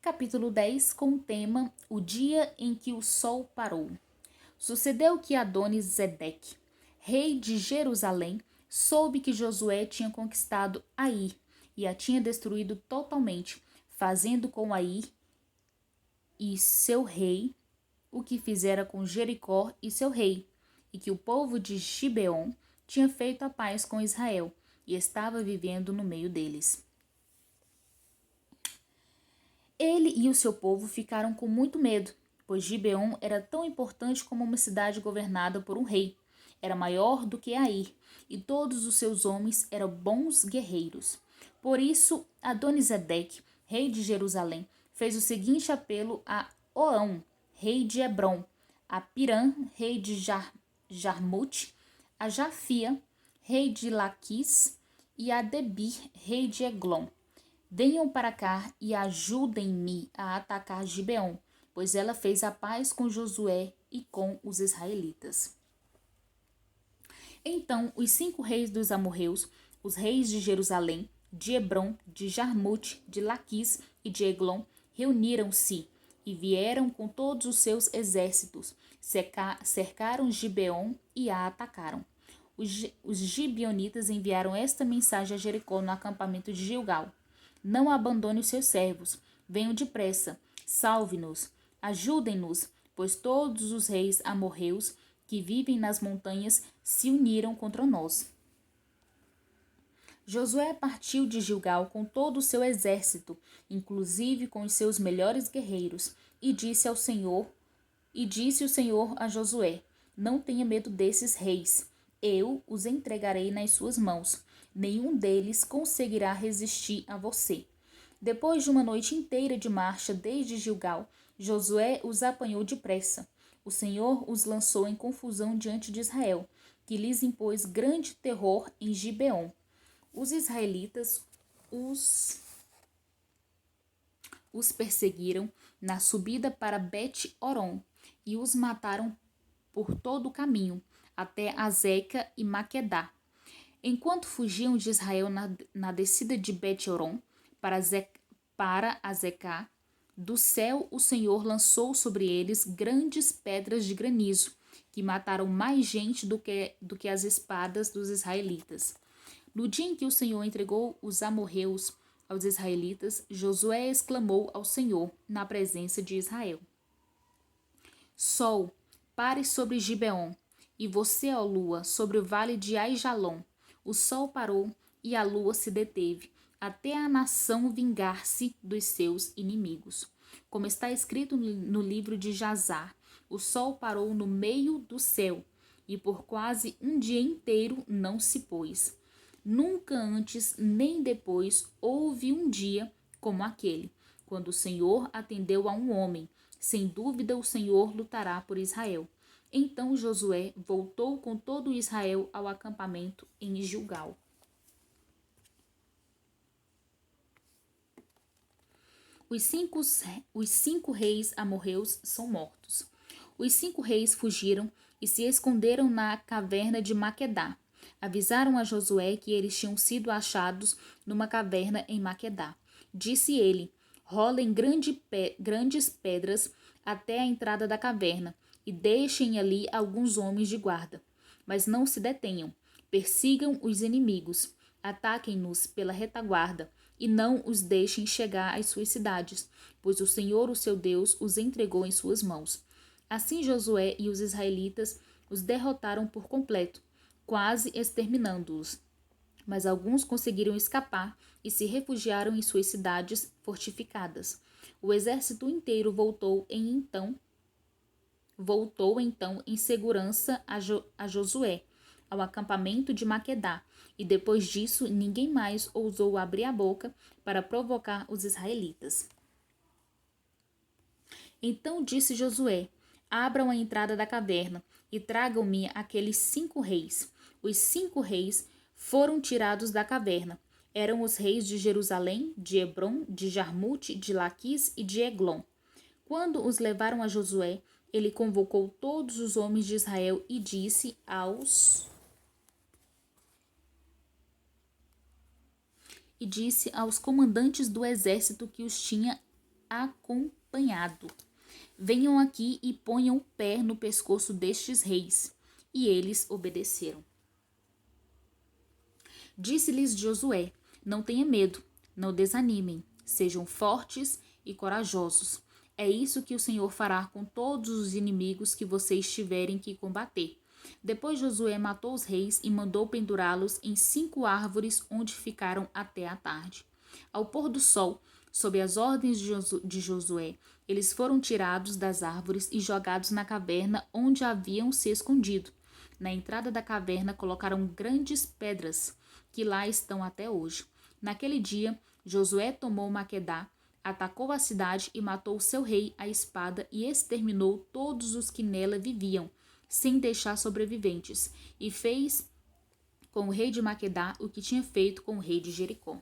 Capítulo 10, com o tema O Dia em que o Sol Parou. Sucedeu que Adoni-Zedeque, rei de Jerusalém, soube que Josué tinha conquistado Ai e a tinha destruído totalmente, fazendo com Ai e seu rei o que fizera com Jericó e seu rei, e que o povo de Gibeon tinha feito a paz com Israel e estava vivendo no meio deles. Ele e o seu povo ficaram com muito medo, pois Gibeon era tão importante como uma cidade governada por um rei. Era maior do que Ai, e todos os seus homens eram bons guerreiros. Por isso, Adonizedeque, rei de Jerusalém, fez o seguinte apelo a Oão, rei de Hebrom, a Pirã, rei de Jarmute, a Jafia, rei de Laquis, e a Debir, rei de Eglon. Venham para cá e ajudem-me a atacar Gibeon, pois ela fez a paz com Josué e com os israelitas. Então os 5 reis dos amorreus, os reis de Jerusalém, de Hebrom, de Jarmute, de Laquis e de Eglon, reuniram-se e vieram com todos os seus exércitos, cercaram Gibeon e a atacaram. Os gibeonitas enviaram esta mensagem a Jericó no acampamento de Gilgal: não abandone os seus servos. Venham depressa. Salve-nos. Ajudem-nos, pois todos os reis amorreus que vivem nas montanhas se uniram contra nós. Josué partiu de Gilgal com todo o seu exército, inclusive com os seus melhores guerreiros, e disse o Senhor a Josué: não tenha medo desses reis. Eu os entregarei nas suas mãos. Nenhum deles conseguirá resistir a você. Depois de uma noite inteira de marcha desde Gilgal, Josué os apanhou depressa. O Senhor os lançou em confusão diante de Israel, que lhes impôs grande terror em Gibeon. Os israelitas os perseguiram na subida para Bet-Horon e os mataram por todo o caminho, até Azeca e Maquedá. Enquanto fugiam de Israel na descida de Bet-Horon para Azecá, do céu o Senhor lançou sobre eles grandes pedras de granizo, que mataram mais gente do que as espadas dos israelitas. No dia em que o Senhor entregou os amorreus aos israelitas, Josué exclamou ao Senhor na presença de Israel: Sol, pare sobre Gibeon, e você, ó lua, sobre o vale de Aijalon. O sol parou e a lua se deteve, até a nação vingar-se dos seus inimigos. Como está escrito no livro de Jazar, o sol parou no meio do céu, e por quase um dia inteiro não se pôs. Nunca antes nem depois houve um dia como aquele, quando o Senhor atendeu a um homem. Sem dúvida o Senhor lutará por Israel. Então Josué voltou com todo Israel ao acampamento em Gilgal. Os cinco reis amorreus são mortos. Os 5 reis fugiram e se esconderam na caverna de Maquedá. Avisaram a Josué que eles tinham sido achados numa caverna em Maquedá. Disse ele: rolem grandes pedras até a entrada da caverna e deixem ali alguns homens de guarda. Mas não se detenham. Persigam os inimigos. Ataquem-nos pela retaguarda e não os deixem chegar às suas cidades, pois o Senhor, o seu Deus, os entregou em suas mãos. Assim Josué e os israelitas os derrotaram por completo, quase exterminando-os. Mas alguns conseguiram escapar e se refugiaram em suas cidades fortificadas. O exército inteiro voltou então em segurança a Josué, ao acampamento de Maquedá, e depois disso ninguém mais ousou abrir a boca para provocar os israelitas. Então disse Josué: abram a entrada da caverna e tragam-me aqueles 5 reis. Os 5 reis foram tirados da caverna. Eram os reis de Jerusalém, de Hebrom, de Jarmute, de Laquis e de Eglon. Quando os levaram a Josué, ele convocou todos os homens de Israel e disse aos comandantes do exército que os tinha acompanhado. Venham aqui e ponham o pé no pescoço destes reis. E eles obedeceram. Disse-lhes Josué: Não tenha medo, não desanimem, sejam fortes e corajosos. É isso que o Senhor fará com todos os inimigos que vocês tiverem que combater. Depois Josué matou os reis e mandou pendurá-los em 5 árvores, onde ficaram até a tarde. Ao pôr do sol, sob as ordens de Josué, eles foram tirados das árvores e jogados na caverna onde haviam se escondido. Na entrada da caverna colocaram grandes pedras, que lá estão até hoje. Naquele dia, Josué tomou Maquedá, atacou a cidade e matou seu rei à espada e exterminou todos os que nela viviam, sem deixar sobreviventes, e fez com o rei de Maquedá o que tinha feito com o rei de Jericó.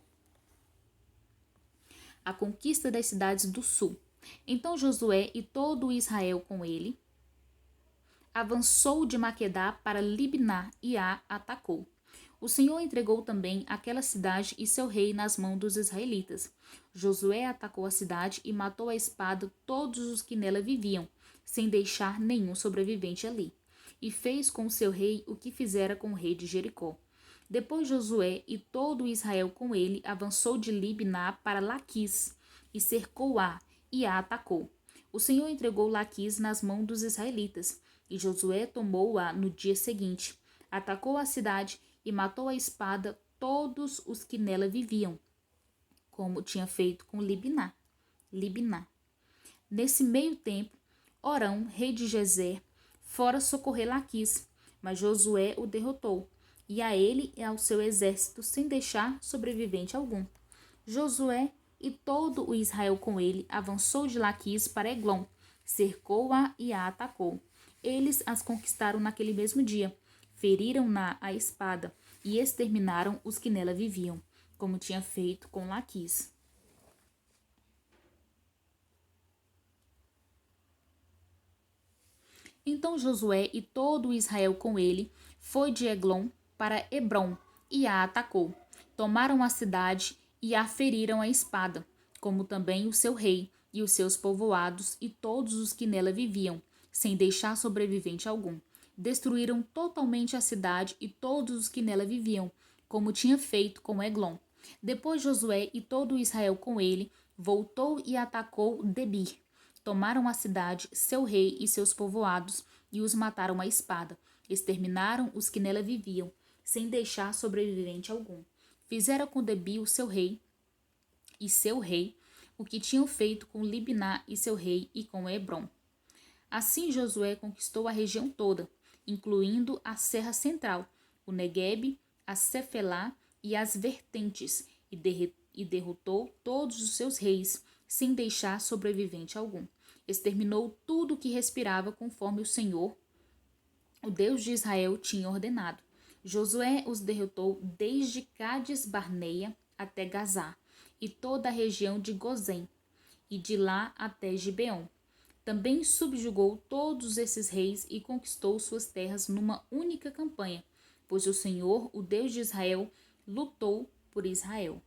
A conquista das cidades do sul. Então Josué e todo o Israel com ele avançou de Maquedá para Libná e a atacou. O Senhor entregou também aquela cidade e seu rei nas mãos dos israelitas. Josué atacou a cidade e matou à espada todos os que nela viviam, sem deixar nenhum sobrevivente ali. E fez com seu rei o que fizera com o rei de Jericó. Depois Josué e todo Israel com ele avançou de Libná para Laquis e cercou-a e a atacou. O Senhor entregou Laquis nas mãos dos israelitas, e Josué tomou-a no dia seguinte. Atacou a cidade e matou à espada todos os que nela viviam, como tinha feito com Libná. Nesse meio tempo, Orão, rei de Gezer, fora socorrer Laquis, mas Josué o derrotou, e a ele e ao seu exército, sem deixar sobrevivente algum. Josué e todo o Israel com ele avançou de Laquis para Eglon, cercou-a e a atacou. Eles as conquistaram naquele mesmo dia, feriram-na à espada e exterminaram os que nela viviam, como tinha feito com Laquis. Então Josué e todo o Israel com ele foi de Eglon para Hebrom e a atacou. Tomaram a cidade e a feriram à espada, como também o seu rei e os seus povoados e todos os que nela viviam, sem deixar sobrevivente algum. Destruíram totalmente a cidade e todos os que nela viviam, como tinha feito com Eglon. Depois Josué e todo Israel com ele voltou e atacou Debir. Tomaram a cidade, seu rei e seus povoados, e os mataram à espada. Exterminaram os que nela viviam, sem deixar sobrevivente algum. Fizeram com Debir o seu rei o que tinham feito com Libná e seu rei e com Hebrom. Assim Josué conquistou a região toda, incluindo a Serra Central, o Neguebe, a Cefelá e as vertentes, e derrotou todos os seus reis, sem deixar sobrevivente algum. Exterminou tudo que respirava, conforme o Senhor, o Deus de Israel, tinha ordenado. Josué os derrotou desde Cádiz Barneia até Gazá, e toda a região de Gozém, e de lá até Gibeon. Também subjugou todos esses reis e conquistou suas terras numa única campanha, pois o Senhor, o Deus de Israel, lutou por Israel.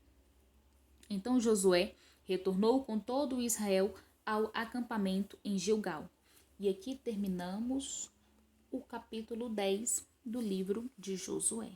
Então Josué retornou com todo o Israel ao acampamento em Gilgal. E aqui terminamos o capítulo 10 do livro de Josué.